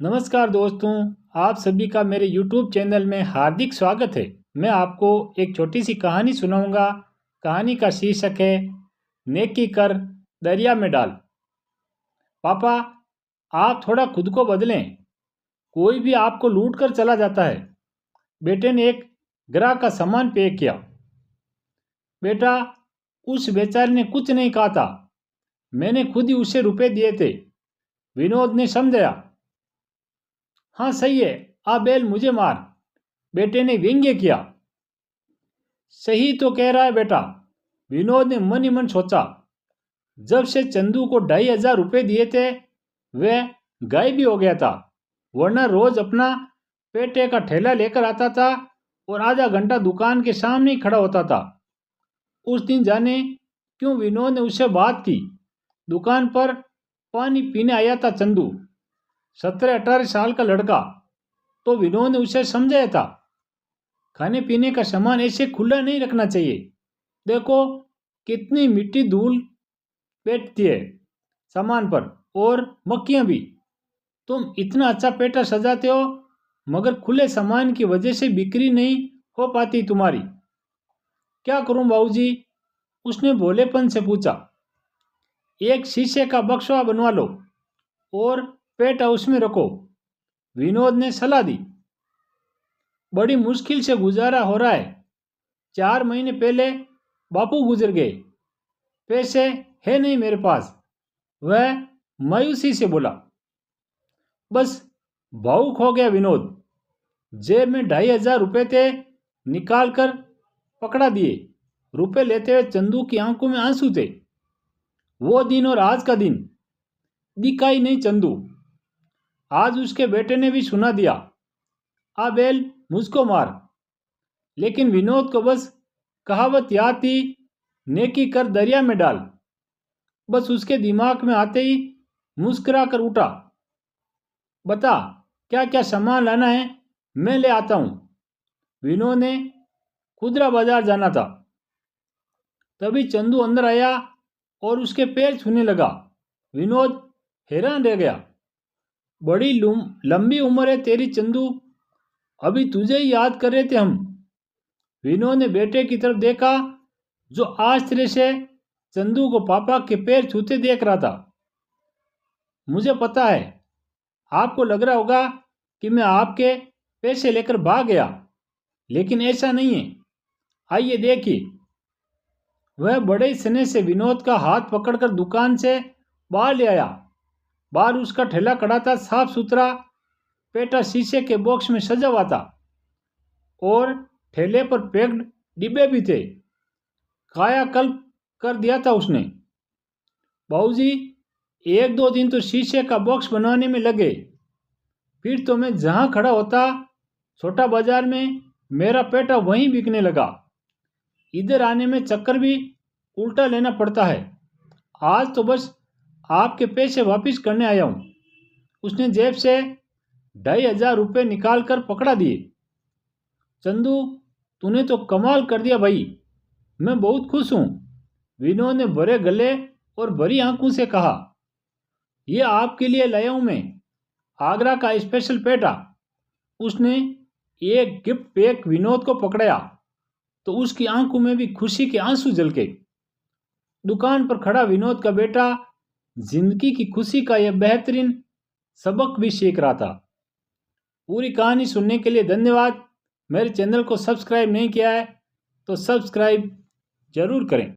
नमस्कार दोस्तों, आप सभी का मेरे YouTube चैनल में हार्दिक स्वागत है। मैं आपको एक छोटी सी कहानी सुनाऊंगा। कहानी का शीर्षक है नेकी कर दरिया में डाल। पापा, आप थोड़ा खुद को बदलें। कोई भी आपको लूट कर चला जाता है। बेटे ने एक ग्राहक का सामान पे किया। बेटा, उस बेचारे ने कुछ नहीं कहा था, मैंने खुद ही उसे रुपए दिए थे। विनोद ने समझाया। हाँ सही है, आ बैल मुझे मार, बेटे ने व्यंग्य किया। सही तो कह रहा है बेटा, विनोद ने मन ही मन सोचा। जब से चंदू को 2,500 रुपये दिए थे वह गायब भी हो गया था, वरना रोज अपना पेटे का ठेला लेकर आता था और आधा घंटा दुकान के सामने ही खड़ा होता था। उस दिन जाने क्यों विनोद ने उससे बात की। दुकान पर पानी पीने आया था चंदू, 17-18 साल का लड़का। तो विनोद ने उसे समझाया था, खाने पीने का सामान ऐसे खुला नहीं रखना चाहिए। देखो कितनी मिट्टी धूल बैठती है सामान पर, और मक्खियां भी। तुम इतना अच्छा पेटा सजाते हो, मगर खुले सामान की वजह से बिक्री नहीं हो पाती तुम्हारी। क्या करूं बाबूजी? उसने भोलेपन से पूछा। एक शीशे का बक्सा बनवा लो और पेटा उसमें रखो, विनोद ने सलाह दी। बड़ी मुश्किल से गुजारा हो रहा है। 4 महीने पहले बापू गुजर गए, पैसे है नहीं मेरे पास, वह मायूसी से बोला। बस भावुक हो गया विनोद। जेब में 2,500 रुपये थे, निकाल कर पकड़ा दिए। रुपए लेते हुए चंदू की आंखों में आंसू थे। वो दिन और आज का दिन दिखा ही नहीं चंदू। आज उसके बेटे ने भी सुना दिया, आ बेल मुझको मार। लेकिन विनोद को बस कहावत याद थी, नेकी कर दरिया में डाल। बस उसके दिमाग में आते ही मुस्कुरा कर उठा। बता क्या क्या सामान लाना है, मैं ले आता हूं। विनोद ने खुदरा बाजार जाना था। तभी चंदू अंदर आया और उसके पैर छूने लगा। विनोद हैरान रह गया। बड़ी लंबी उम्र है तेरी चंदू, अभी तुझे ही याद कर रहे थे हम। विनोद ने बेटे की तरफ देखा, जो आश्चर्य से चंदू को पापा के पैर छूते देख रहा था। मुझे पता है, आपको लग रहा होगा कि मैं आपके पैसे लेकर भाग गया, लेकिन ऐसा नहीं है। आइए देखिए। वह बड़े स्नेह से विनोद का हाथ पकड़कर दुकान से बाहर ले आया। बाहर उसका ठेला खड़ा था, साफ सुथरा पेटा शीशे के बॉक्स में सजा हुआ था और ठेले पर पैक्ड डिब्बे भी थे। कायाकल्प कर दिया था उसने। बाबूजी, 1-2 दिन तो शीशे का बॉक्स बनाने में लगे, फिर तो मैं जहां खड़ा होता छोटा बाजार में, मेरा पेटा वहीं बिकने लगा। इधर आने में चक्कर भी उल्टा लेना पड़ता है। आज तो बस आपके पैसे वापस करने आया हूं। उसने जेब से 2,500 रुपये निकाल कर पकड़ा दिए। चंदू, तूने तो कमाल कर दिया भाई, मैं बहुत खुश हूं। विनोद ने भरे गले और भरी आंखों से कहा। यह आपके लिए लाया हूं मैं, आगरा का स्पेशल पेटा। उसने एक गिफ्ट पैक विनोद को पकड़ाया तो उसकी आंखों में भी खुशी के आंसू झलके। दुकान पर खड़ा विनोद का बेटा जिंदगी की खुशी का यह बेहतरीन सबक भी सीख रहा था। पूरी कहानी सुनने के लिए धन्यवाद। मेरे चैनल को सब्सक्राइब नहीं किया है तो सब्सक्राइब जरूर करें।